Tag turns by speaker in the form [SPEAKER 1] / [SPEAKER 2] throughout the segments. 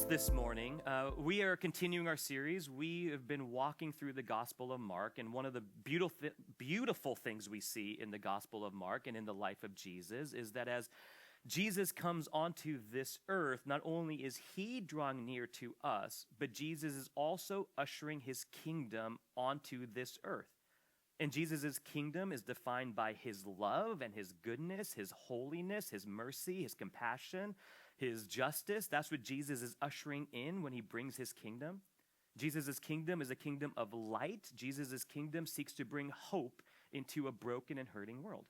[SPEAKER 1] this morning. We are continuing our series. We have been walking through the Gospel of Mark, and one of the beautiful things we see in the Gospel of Mark and in the life of Jesus is that as Jesus comes onto this earth, not only is he drawing near to us, but Jesus is also ushering his kingdom onto this earth. And Jesus' kingdom is defined by his love and his goodness, his holiness, his mercy, his compassion, his justice. That's what Jesus is ushering in when he brings his kingdom. Jesus' kingdom is a kingdom of light. Jesus' kingdom seeks to bring hope into a broken and hurting world.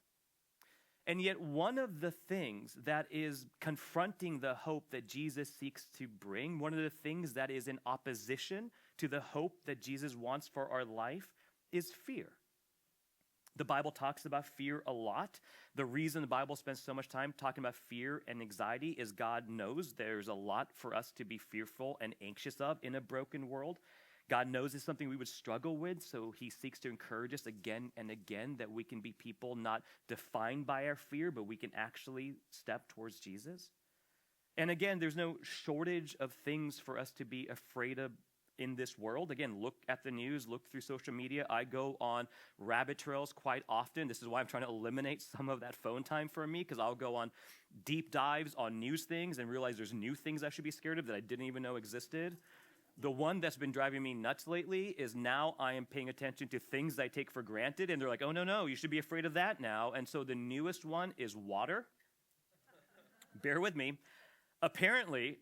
[SPEAKER 1] And yet one of the things that is confronting the hope that Jesus seeks to bring, one of the things that is in opposition to the hope that Jesus wants for our life is fear. The Bible talks about fear a lot. The reason the Bible spends so much time talking about fear and anxiety is God knows there's a lot for us to be fearful and anxious of in a broken world. God knows it's something we would struggle with, so he seeks to encourage us again and again that we can be people not defined by our fear, but we can actually step towards Jesus. And again, there's no shortage of things for us to be afraid of in this world. Again, look at the news, look through social media. I go on rabbit trails quite often. This is why I'm trying to eliminate some of that phone time for me, because I'll go on deep dives on news things and realize there's new things I should be scared of that I didn't even know existed. The one that's been driving me nuts lately is now I am paying attention to things I take for granted, and they're like, oh, no, you should be afraid of that now. And so the newest one is water. Bear with me. Apparently,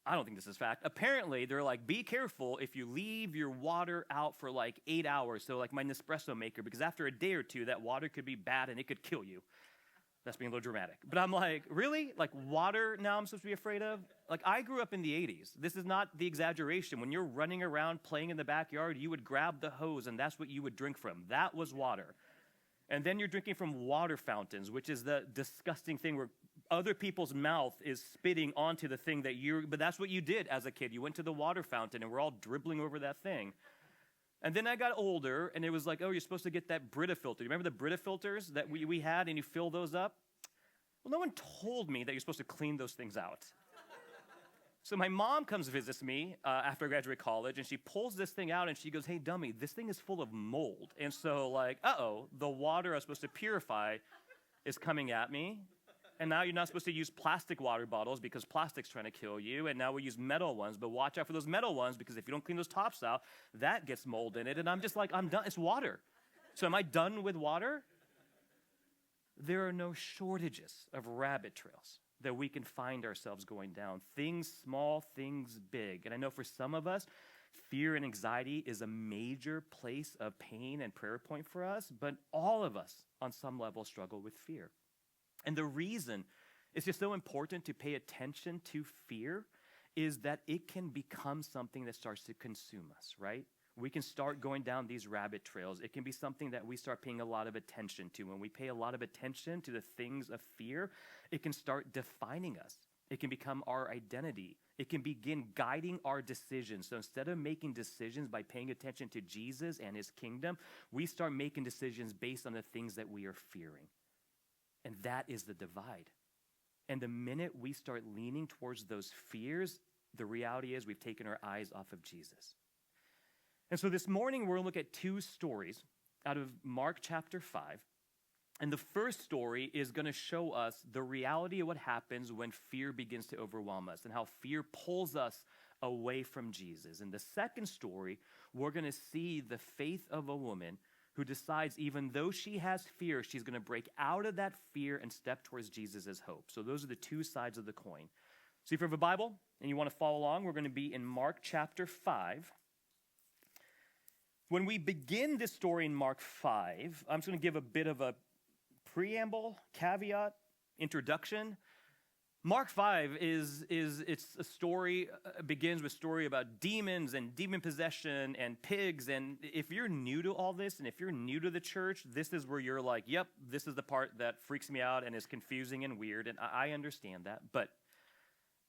[SPEAKER 1] I don't think this is fact. Apparently, they're like, be careful if you leave your water out for like 8 hours. So like my Nespresso maker, because after a day or two, that water could be bad and it could kill you. That's being a little dramatic. But I'm like, really? Like water now I'm supposed to be afraid of? Like I grew up in the 80s. This is not the exaggeration. When you're running around playing in the backyard, you would grab the hose and that's what you would drink from. That was water. And then you're drinking from water fountains, which is the disgusting thing where other people's mouth is spitting onto the thing but that's what you did as a kid. You went to the water fountain and we're all dribbling over that thing. And then I got older and it was like, oh, you're supposed to get that Brita filter. You remember the Brita filters that we had and you fill those up? Well, no one told me that you're supposed to clean those things out. So my mom comes visits me after I graduate college, and she pulls this thing out, and she goes, hey, dummy, this thing is full of mold. And so, like, the water I was supposed to purify is coming at me. And now you're not supposed to use plastic water bottles because plastic's trying to kill you. And now we use metal ones, but watch out for those metal ones because if you don't clean those tops out, that gets mold in it. And I'm just like, I'm done. It's water. So am I done with water? There are no shortages of rabbit trails that we can find ourselves going down. Things small, things big. And I know for some of us, fear and anxiety is a major place of pain and prayer point for us, but all of us on some level struggle with fear. And the reason it's just so important to pay attention to fear is that it can become something that starts to consume us, right? We can start going down these rabbit trails. It can be something that we start paying a lot of attention to. When we pay a lot of attention to the things of fear, it can start defining us. It can become our identity. It can begin guiding our decisions. So instead of making decisions by paying attention to Jesus and his kingdom, we start making decisions based on the things that we are fearing. And that is the divide. And the minute we start leaning towards those fears, the reality is we've taken our eyes off of Jesus. And so this morning, we're going to look at two stories out of Mark chapter 5. And the first story is going to show us the reality of what happens when fear begins to overwhelm us and how fear pulls us away from Jesus. In the second story, we're going to see the faith of a woman who decides even though she has fear, she's going to break out of that fear and step towards Jesus' hope. So those are the two sides of the coin. So if you have a Bible and you want to follow along, we're going to be in Mark chapter 5. When we begin this story in Mark 5, I'm just going to give a bit of a preamble, caveat, introduction. Mark 5 it's a story, begins with a story about demons and demon possession and pigs. And if you're new to all this and if you're new to the church, this is where you're like, yep, this is the part that freaks me out and is confusing and weird. And I understand that. But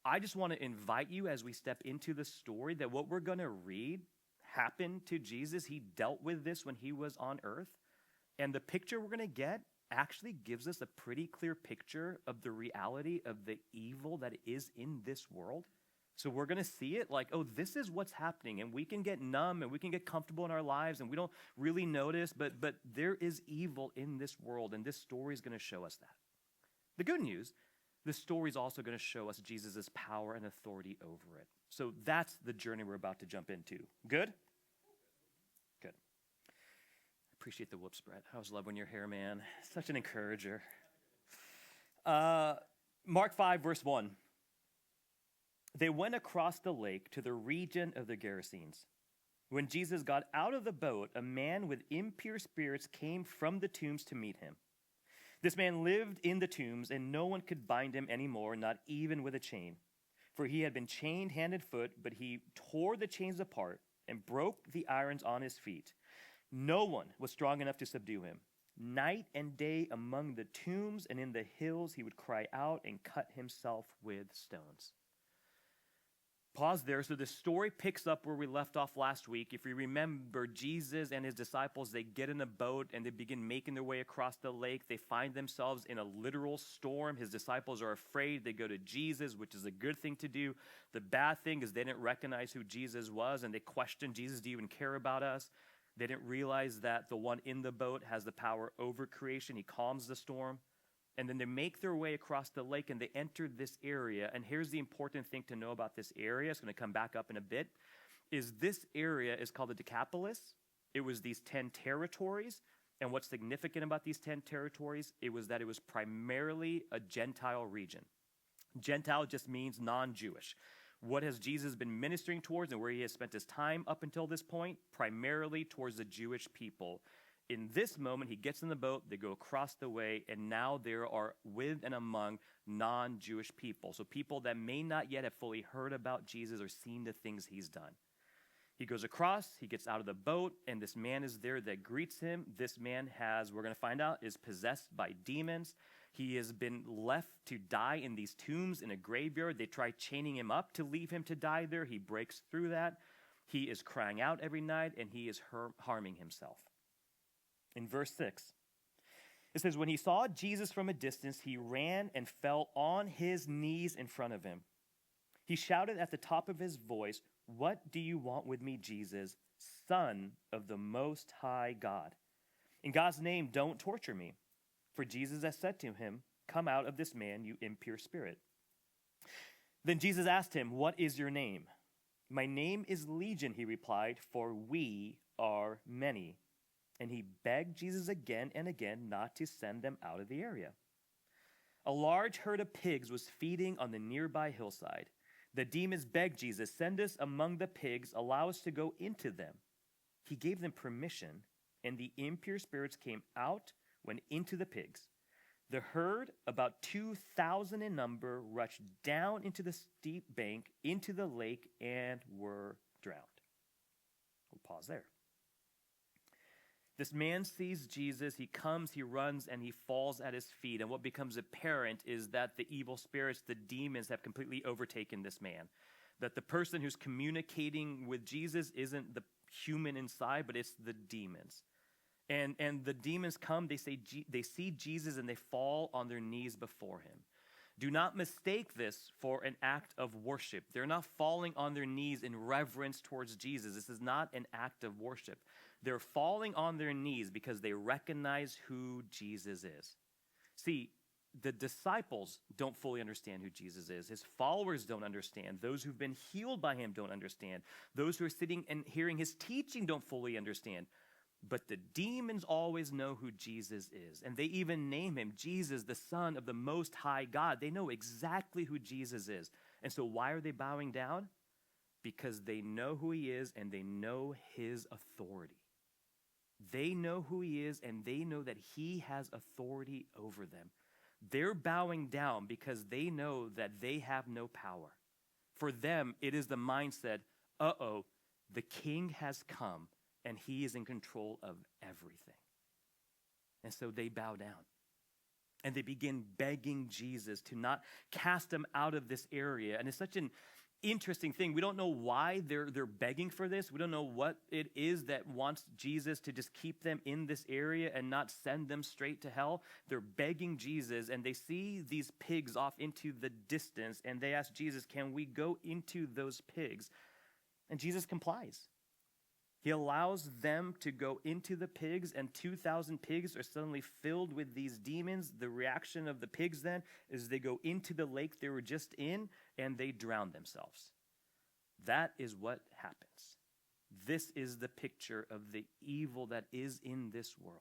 [SPEAKER 1] I just want to invite you as we step into the story that what we're going to read happened to Jesus. He dealt with this when he was on earth. And the picture we're going to get actually gives us a pretty clear picture of the reality of the evil that is in this world. So we're going to see it like, oh, this is what's happening. And we can get numb and we can get comfortable in our lives and we don't really notice, but there is evil in this world, and this story is going to show us that. The good news, this story is also going to show us Jesus' power and authority over it. So that's the journey we're about to jump into. Good? Good. Appreciate the whoop spread. I always love when you're here, man. Such an encourager. Mark 5, verse 1. They went across the lake to the region of the Gerasenes. When Jesus got out of the boat, a man with impure spirits came from the tombs to meet him. This man lived in the tombs, and no one could bind him anymore, not even with a chain. For he had been chained hand and foot, but he tore the chains apart and broke the irons on his feet. No one was strong enough to subdue him. Night and day among the tombs and in the hills he would cry out and cut himself with stones. Pause there. So the story picks up where we left off last week. If you remember, Jesus and his disciples, they get in a boat and they begin making their way across the lake. They find themselves in a literal storm. His disciples are afraid. They go to Jesus, which is a good thing to do. The bad thing is they didn't recognize who Jesus was, and they questioned, Jesus, do you even care about us? They didn't realize that the one in the boat has the power over creation. He calms the storm. And then they make their way across the lake and they enter this area. And here's the important thing to know about this area. It's going to come back up in a bit. Is this area is called the Decapolis. It was these 10 territories. And what's significant about these 10 territories, it was that it was primarily a Gentile region. Gentile just means non-Jewish. What has Jesus been ministering towards and where he has spent his time up until this point? Primarily towards the Jewish people. In this moment, he gets in the boat, they go across the way, and now there are with and among non-Jewish people. So people that may not yet have fully heard about Jesus or seen the things he's done. He goes across, he gets out of the boat, and this man is there that greets him. This man we're going to find out, is possessed by demons. He has been left to die in these tombs in a graveyard. They try chaining him up to leave him to die there. He breaks through that. He is crying out every night, and he is harming himself. In verse 6, it says, when he saw Jesus from a distance, he ran and fell on his knees in front of him. He shouted at the top of his voice, "What do you want with me, Jesus, Son of the Most High God? In God's name, don't torture me." For Jesus has said to him, "Come out of this man, you impure spirit." Then Jesus asked him, "What is your name?" "My name is Legion," he replied, "for we are many." And he begged Jesus again and again not to send them out of the area. A large herd of pigs was feeding on the nearby hillside. The demons begged Jesus, "Send us among the pigs, allow us to go into them." He gave them permission, and the impure spirits came out, went into the pigs. The herd, about 2,000 in number, rushed down into the steep bank, into the lake, and were drowned. We'll pause there. This man sees Jesus, he comes, he runs, and he falls at his feet. And what becomes apparent is that the evil spirits, the demons, have completely overtaken this man. That the person who's communicating with Jesus isn't the human inside, but it's the demons. And the demons come, they see Jesus, and they fall on their knees before him. Do not mistake this for an act of worship. They're not falling on their knees in reverence towards Jesus. This is not an act of worship. They're falling on their knees because they recognize who Jesus is. See, the disciples don't fully understand who Jesus is. His followers don't understand. Those who've been healed by him don't understand. Those who are sitting and hearing his teaching don't fully understand. But the demons always know who Jesus is. And they even name him Jesus, the Son of the Most High God. They know exactly who Jesus is. And so why are they bowing down? Because they know who he is and they know his authority. They know who he is and they know that he has authority over them. They're bowing down because they know that they have no power. For them, it is the mindset, the king has come and he is in control of everything. And so they bow down. And they begin begging Jesus to not cast them out of this area. And it's such an interesting thing. We don't know why they're begging for this. We don't know what it is that wants Jesus to just keep them in this area and not send them straight to hell. They're begging Jesus, and they see these pigs off into the distance, and they ask Jesus, can we go into those pigs? And Jesus complies. He allows them to go into the pigs, and 2,000 pigs are suddenly filled with these demons. The reaction of the pigs then is they go into the lake they were just in, and they drown themselves. That is what happens. This is the picture of the evil that is in this world.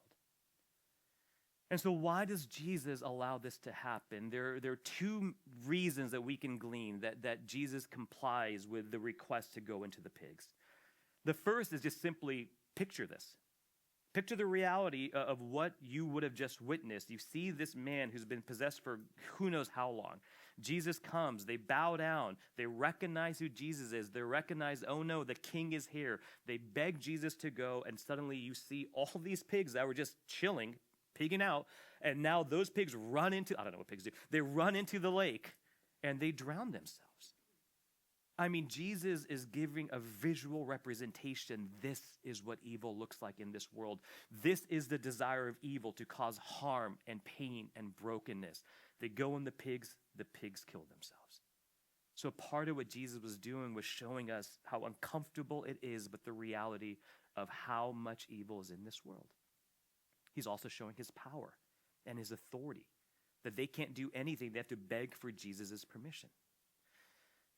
[SPEAKER 1] And so why does Jesus allow this to happen? There are two reasons that we can glean that Jesus complies with the request to go into the pigs. The first is just simply picture this. Picture the reality of what you would have just witnessed. You see this man who's been possessed for who knows how long. Jesus comes, they bow down, they recognize who Jesus is, they recognize, oh no, the king is here. They beg Jesus to go, and suddenly you see all these pigs that were just chilling, pigging out, and now those pigs run into, I don't know what pigs do, they run into the lake, and they drown themselves. I mean, Jesus is giving a visual representation. This is what evil looks like in this world. This is the desire of evil, to cause harm and pain and brokenness. They go in the pigs kill themselves. So part of what Jesus was doing was showing us how uncomfortable it is, but the reality of how much evil is in this world. He's also showing his power and his authority, that they can't do anything. They have to beg for Jesus' permission.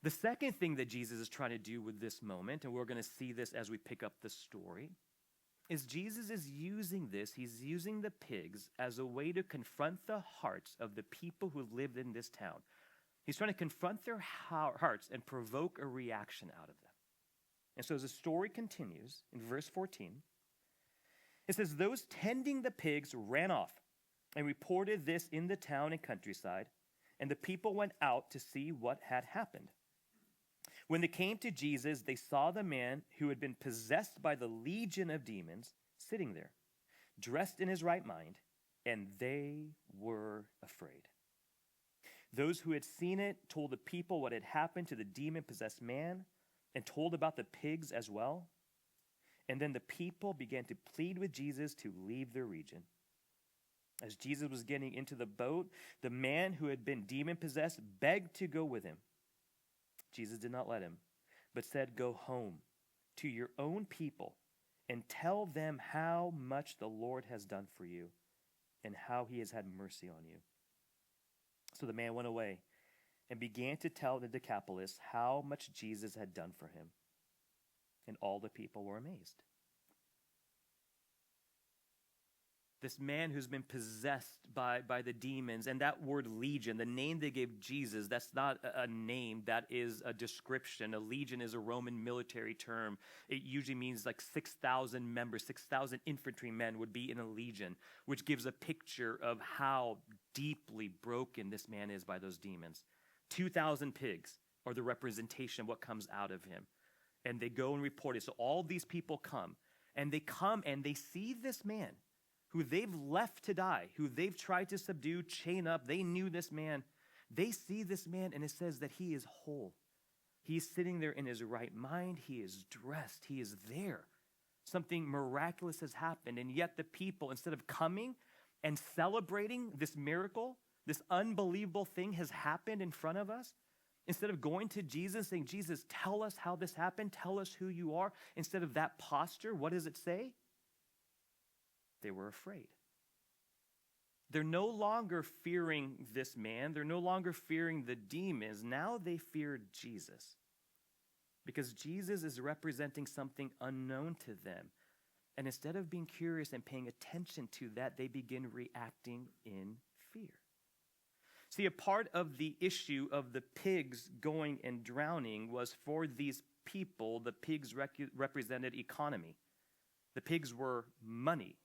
[SPEAKER 1] The second thing that Jesus is trying to do with this moment, and we're going to see this as we pick up the story, is Jesus is using this. He's using the pigs as a way to confront the hearts of the people who lived in this town. He's trying to confront their hearts and provoke a reaction out of them. And so as the story continues, in verse 14, it says, those tending the pigs ran off and reported this in the town and countryside, and the people went out to see what had happened. When they came to Jesus, they saw the man who had been possessed by the legion of demons sitting there, dressed in his right mind, and they were afraid. Those who had seen it told the people what had happened to the demon-possessed man, and told about the pigs as well. And then the people began to plead with Jesus to leave their region. As Jesus was getting into the boat, the man who had been demon-possessed begged to go with him. Jesus did not let him, but said, go home to your own people and tell them how much the Lord has done for you and how he has had mercy on you. So the man went away and began to tell the Decapolis how much Jesus had done for him. And all the people were amazed. This man who's been possessed by the demons, and that word legion, the name they gave Jesus, that's not a name, that is a description. A legion is a Roman military term. It usually means like 6,000 members, 6,000 infantrymen would be in a legion, which gives a picture of how deeply broken this man is by those demons. 2,000 pigs are the representation of what comes out of him. And they go and report it. So all these people come and they see this man who they've left to die, who they've tried to subdue, chain up. They knew this man. They see this man, and it says that he is whole. He's sitting there in his right mind. He is dressed. He is there. Something miraculous has happened, and yet the people, instead of coming and celebrating this miracle, this unbelievable thing has happened in front of us, instead of going to Jesus saying, Jesus, tell us how this happened, tell us who you are, instead of that posture, what does it say? They were afraid. They're no longer fearing this man. They're no longer fearing the demons. Now they fear Jesus, because Jesus is representing something unknown to them. And instead of being curious and paying attention to that, they begin reacting in fear. See, a part of the issue of the pigs going and drowning was, for these people, the pigs represented economy. The pigs were money.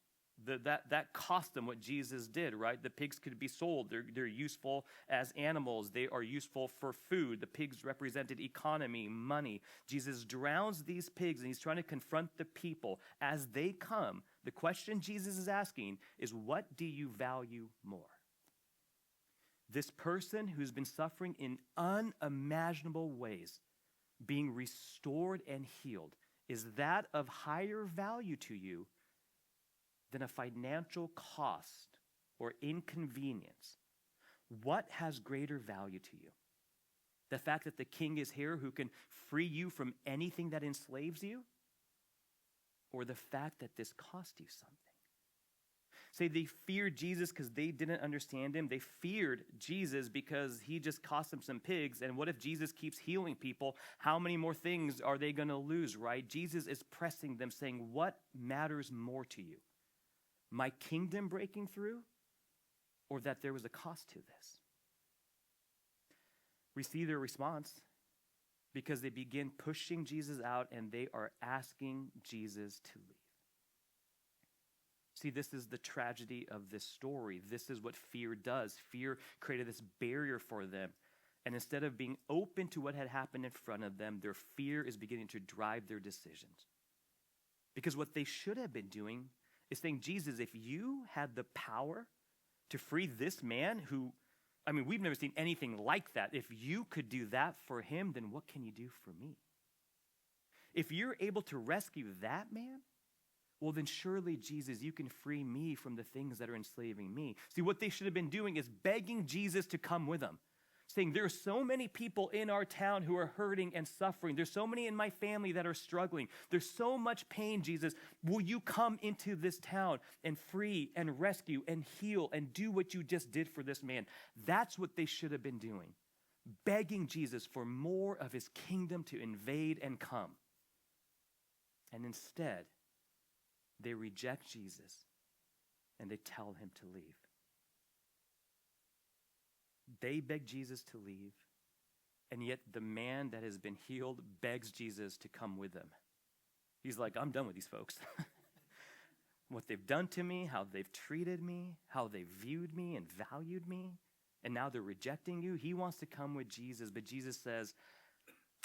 [SPEAKER 1] That cost them what Jesus did, right? The pigs could be sold. They're useful as animals. They are useful for food. The pigs represented economy, money. Jesus drowns these pigs, and he's trying to confront the people. As they come, the question Jesus is asking is, what do you value more? This person who's been suffering in unimaginable ways being restored and healed, is that of higher value to you than a financial cost or inconvenience? What has greater value to you? The fact that the king is here who can free you from anything that enslaves you? Or the fact that this cost you something? Say they feared Jesus because they didn't understand him. They feared Jesus because he just cost them some pigs. And what if Jesus keeps healing people? How many more things are they going to lose, right? Jesus is pressing them, saying, what matters more to you? My kingdom breaking through, or that there was a cost to this? We see their response because they begin pushing Jesus out and they are asking Jesus to leave. See, this is the tragedy of this story. This is what fear does. Fear created this barrier for them. And instead of being open to what had happened in front of them, their fear is beginning to drive their decisions. Because what they should have been doing is saying, Jesus, if you had the power to free this man who, we've never seen anything like that. If you could do that for him, then what can you do for me? If you're able to rescue that man, well, then surely, Jesus, you can free me from the things that are enslaving me. See, what they should have been doing is begging Jesus to come with them, saying, there are so many people in our town who are hurting and suffering. There's so many in my family that are struggling. There's so much pain, Jesus. Will you come into this town and free and rescue and heal and do what you just did for this man? That's what they should have been doing, begging Jesus for more of his kingdom to invade and come. And instead, they reject Jesus and they tell him to leave. They beg Jesus to leave, and yet the man that has been healed begs Jesus to come with them. He's like, I'm done with these folks. What they've done to me, how they've treated me, how they viewed me and valued me, and now they're rejecting you. He wants to come with Jesus, but Jesus says,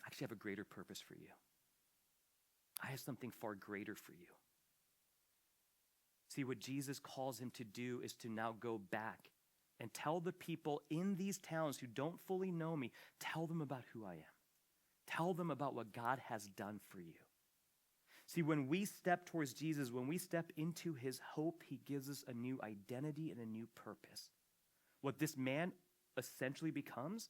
[SPEAKER 1] I actually have a greater purpose for you. I have something far greater for you. See, what Jesus calls him to do is to now go back and tell the people in these towns who don't fully know me, tell them about who I am. Tell them about what God has done for you. See, when we step towards Jesus, when we step into his hope, he gives us a new identity and a new purpose. What this man essentially becomes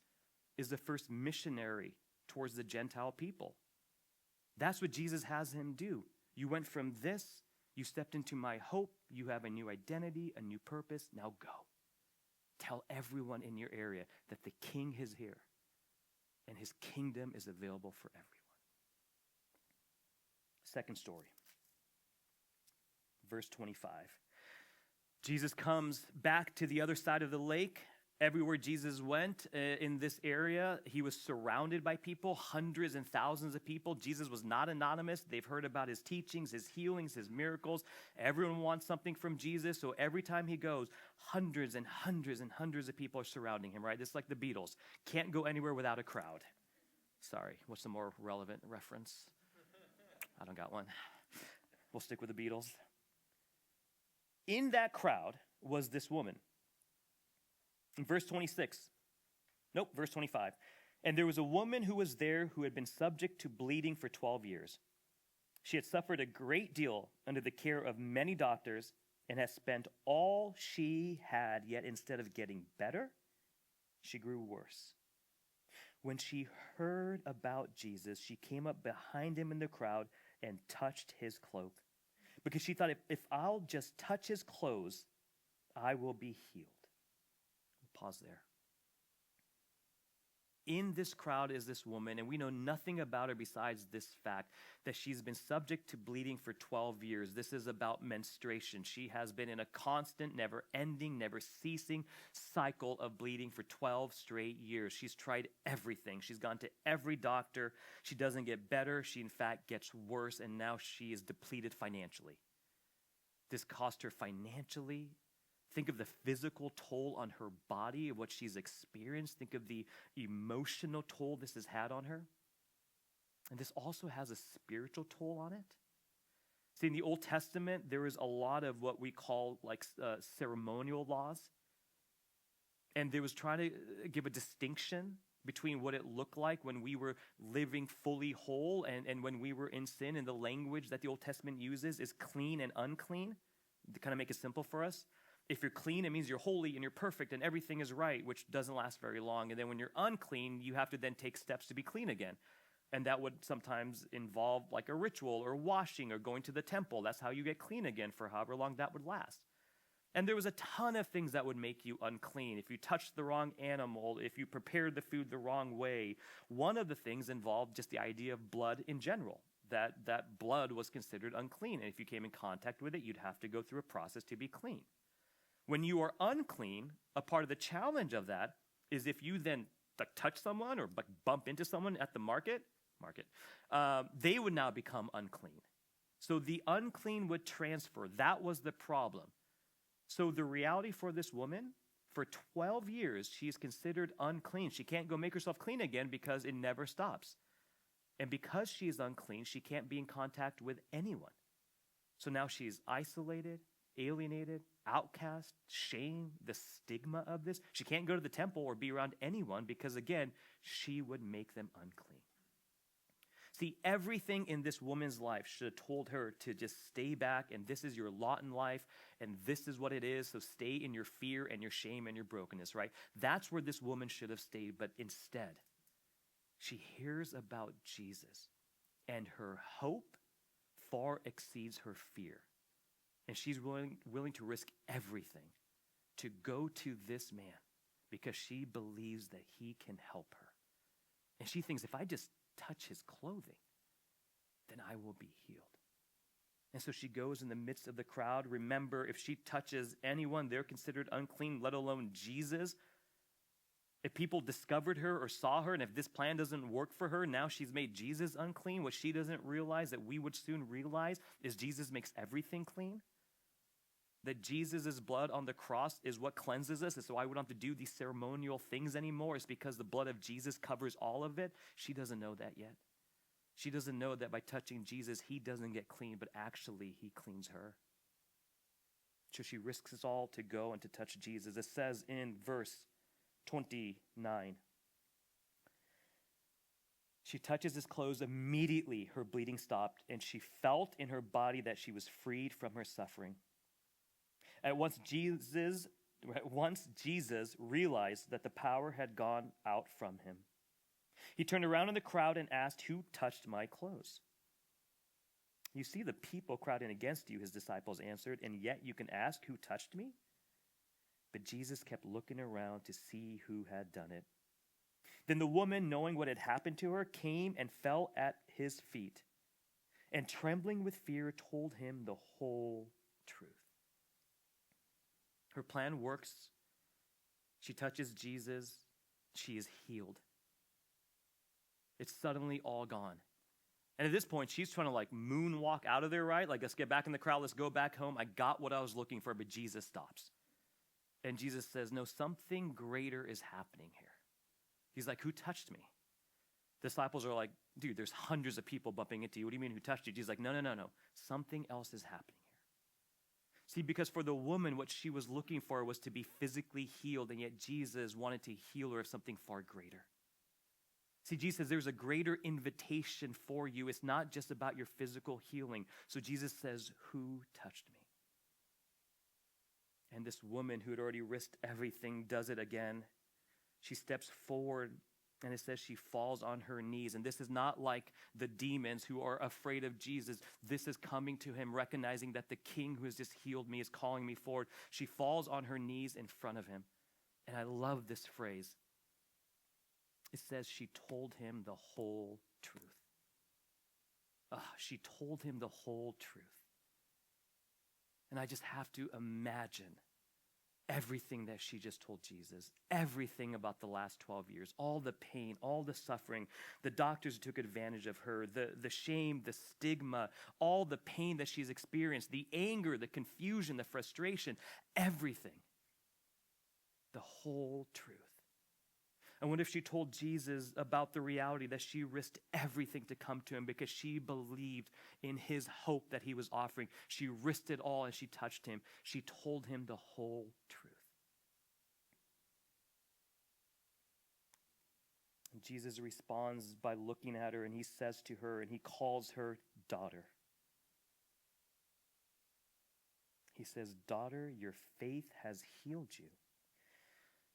[SPEAKER 1] is the first missionary towards the Gentile people. That's what Jesus has him do. You went from this, you stepped into my hope, you have a new identity, a new purpose, now go. Tell everyone in your area that the king is here and his kingdom is available for everyone. Second story, verse 25. Jesus comes back to the other side of the lake. Everywhere Jesus went in this area, he was surrounded by people, hundreds and thousands of people. Jesus was not anonymous. They've heard about his teachings, his healings, his miracles. Everyone wants something from Jesus. So every time he goes, hundreds and hundreds and hundreds of people are surrounding him, right? It's like the Beatles. Can't go anywhere without a crowd. Sorry, what's the more relevant reference? I don't got one. We'll stick with the Beatles. In that crowd was this woman. In verse 25. And there was a woman who was there who had been subject to bleeding for 12 years. She had suffered a great deal under the care of many doctors and had spent all she had, yet instead of getting better, she grew worse. When she heard about Jesus, she came up behind him in the crowd and touched his cloak, because she thought, if I'll just touch his clothes, I will be healed. Pause there. In this crowd is this woman, and we know nothing about her besides this fact that she's been subject to bleeding for 12 years. This is about menstruation. She has been in a constant, never-ending, never-ceasing cycle of bleeding for 12 straight years. She's tried everything. She's gone to every doctor. She doesn't get better. She, in fact, gets worse, and now she is depleted financially. This cost her financially. Think of the physical toll on her body, what she's experienced. Think of the emotional toll this has had on her. And this also has a spiritual toll on it. See, in the Old Testament, there is a lot of what we call ceremonial laws. And there was trying to give a distinction between what it looked like when we were living fully whole and when we were in sin. And the language that the Old Testament uses is clean and unclean, to kind of make it simple for us. If you're clean, it means you're holy and you're perfect and everything is right, which doesn't last very long. And then when you're unclean, you have to then take steps to be clean again. And that would sometimes involve like a ritual or washing or going to the temple. That's how you get clean again for however long that would last. And there was a ton of things that would make you unclean. If you touched the wrong animal, if you prepared the food the wrong way, one of the things involved just the idea of blood in general, that blood was considered unclean. And if you came in contact with it, you'd have to go through a process to be clean. When you are unclean, a part of the challenge of that is if you then touch someone or bump into someone at the market, they would now become unclean. So the unclean would transfer. That was the problem. So the reality for this woman, for 12 years, she is considered unclean. She can't go make herself clean again because it never stops. And because she is unclean, she can't be in contact with anyone. So now she's isolated, alienated, outcast, shame, the stigma of this. She can't go to the temple or be around anyone because, again, she would make them unclean. See, everything in this woman's life should have told her to just stay back, and this is your lot in life, and this is what it is, so stay in your fear and your shame and your brokenness, right? That's where this woman should have stayed, but instead, she hears about Jesus, and her hope far exceeds her fear. And she's willing to risk everything to go to this man because she believes that he can help her. And she thinks, if I just touch his clothing, then I will be healed. And so she goes in the midst of the crowd. Remember, if she touches anyone, they're considered unclean, let alone Jesus. If people discovered her or saw her, and if this plan doesn't work for her, now she's made Jesus unclean. What she doesn't realize that we would soon realize is Jesus makes everything clean. That Jesus' blood on the cross is what cleanses us. And so why we don't have to do these ceremonial things anymore. It's because the blood of Jesus covers all of it. She doesn't know that yet. She doesn't know that by touching Jesus, he doesn't get clean, but actually he cleans her. So she risks it all to go and to touch Jesus. It says in verse 29, she touches his clothes. Immediately her bleeding stopped, and she felt in her body that she was freed from her suffering. At once Jesus realized that the power had gone out from him. He turned around in the crowd and asked, "Who touched my clothes?" "You see the people crowding against you," his disciples answered, "and yet you can ask, 'Who touched me?'" But Jesus kept looking around to see who had done it. Then the woman, knowing what had happened to her, came and fell at his feet, and trembling with fear, told him the whole truth. Her plan works. She touches Jesus. She is healed. It's suddenly all gone. And at this point, she's trying to moonwalk out of there, right? Let's get back in the crowd. Let's go back home. I got what I was looking for, but Jesus stops. And Jesus says, "No, something greater is happening here." He's like, "Who touched me?" Disciples are like, "Dude, there's hundreds of people bumping into you. What do you mean, who touched you?" Jesus is like, No. Something else is happening here. See, because for the woman, what she was looking for was to be physically healed, and yet Jesus wanted to heal her of something far greater. See, Jesus says there's a greater invitation for you. It's not just about your physical healing. So Jesus says, "Who touched me?" And this woman who had already risked everything does it again. She steps forward, and it says she falls on her knees. And this is not like the demons who are afraid of Jesus. This is coming to him, recognizing that the king who has just healed me is calling me forward. She falls on her knees in front of him. And I love this phrase. It says she told him the whole truth. She told him the whole truth. And I just have to imagine everything that she just told Jesus, everything about the last 12 years, all the pain, all the suffering, the doctors who took advantage of her, the shame, the stigma, all the pain that she's experienced, the anger, the confusion, the frustration, everything. The whole truth. And what if she told Jesus about the reality that she risked everything to come to him because she believed in his hope that he was offering? She risked it all and she touched him. She told him the whole truth. And Jesus responds by looking at her, and he says to her, and he calls her daughter. He says, "Daughter, your faith has healed you.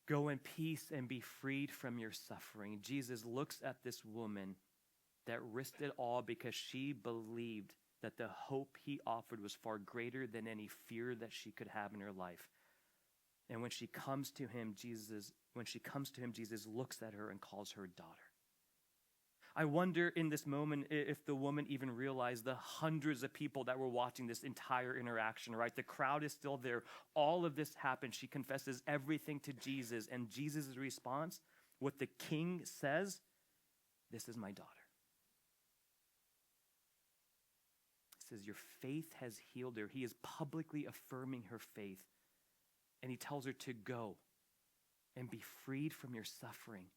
[SPEAKER 1] Go in peace and be freed from your suffering." Jesus looks at this woman that risked it all because she believed that the hope he offered was far greater than any fear that she could have in her life. And when she comes to him, Jesus looks at her and calls her daughter. I wonder in this moment if the woman even realized the hundreds of people that were watching this entire interaction, right? The crowd is still there. All of this happened. She confesses everything to Jesus, and Jesus' response, what the king says, "This is my daughter." He says, "Your faith has healed her." He is publicly affirming her faith, and he tells her to go and be freed from your suffering.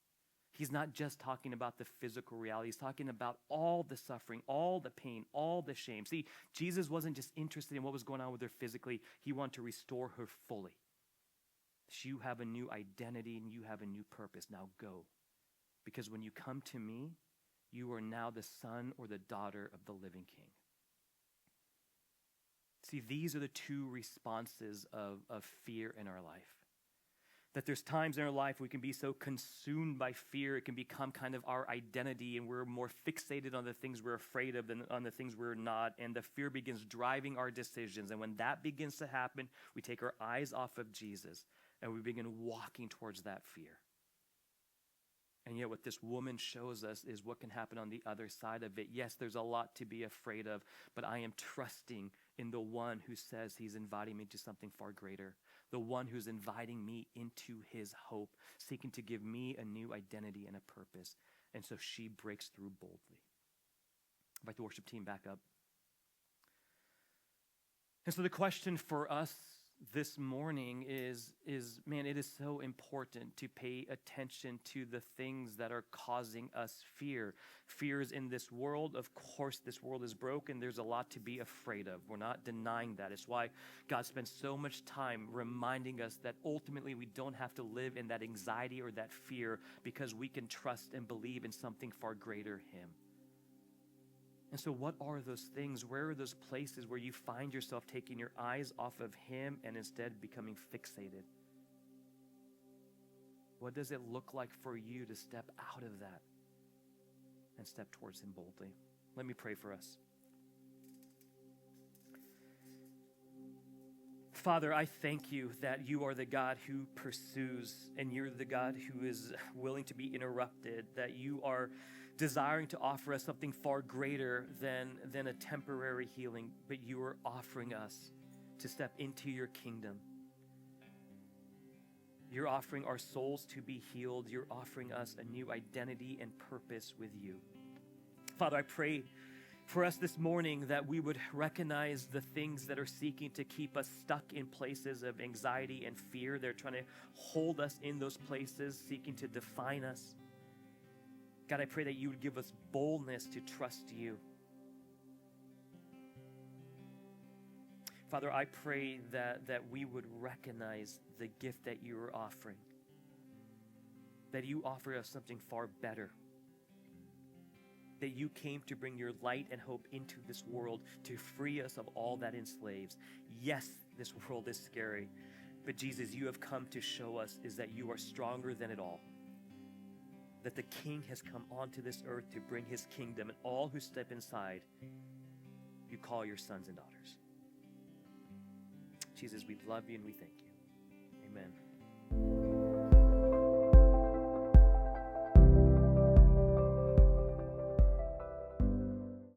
[SPEAKER 1] He's not just talking about the physical reality. He's talking about all the suffering, all the pain, all the shame. See, Jesus wasn't just interested in what was going on with her physically. He wanted to restore her fully. You have a new identity and you have a new purpose. Now go. Because when you come to me, you are now the son or the daughter of the living King. See, these are the two responses of fear in our life. That there's times in our life we can be so consumed by fear, it can become kind of our identity, and we're more fixated on the things we're afraid of than on the things we're not, and the fear begins driving our decisions. And when that begins to happen, we take our eyes off of Jesus, and we begin walking towards that fear. And yet what this woman shows us is what can happen on the other side of it. Yes, there's a lot to be afraid of, but I am trusting in the one who says he's inviting me to something far greater, the one who's inviting me into his hope, seeking to give me a new identity and a purpose. And so she breaks through boldly. I'd like the worship team back up. And so the question for us this morning is, man, it is so important to pay attention to the things that are causing us fear. Fear is in this world. Of course, this world is broken. There's a lot to be afraid of. We're not denying that. It's why God spends so much time reminding us that ultimately we don't have to live in that anxiety or that fear, because we can trust and believe in something far greater, him. And so what are those things? Where are those places where you find yourself taking your eyes off of him and instead becoming fixated? What does it look like for you to step out of that and step towards him boldly? Let me pray for us. Father, I thank you that you are the God who pursues, and you're the God who is willing to be interrupted, that you are desiring to offer us something far greater than a temporary healing, but you are offering us to step into your kingdom. You're offering our souls to be healed. You're offering us a new identity and purpose with you. Father, I pray for us this morning that we would recognize the things that are seeking to keep us stuck in places of anxiety and fear. They're trying to hold us in those places, seeking to define us. God, I pray that you would give us boldness to trust you. Father, I pray that we would recognize the gift that you are offering, that you offer us something far better, that you came to bring your light and hope into this world to free us of all that enslaves. Yes, this world is scary, but Jesus, you have come to show us is that you are stronger than it all, that the King has come onto this earth to bring his kingdom, and all who step inside, you call your sons and daughters. Jesus, we love you and we thank you. Amen.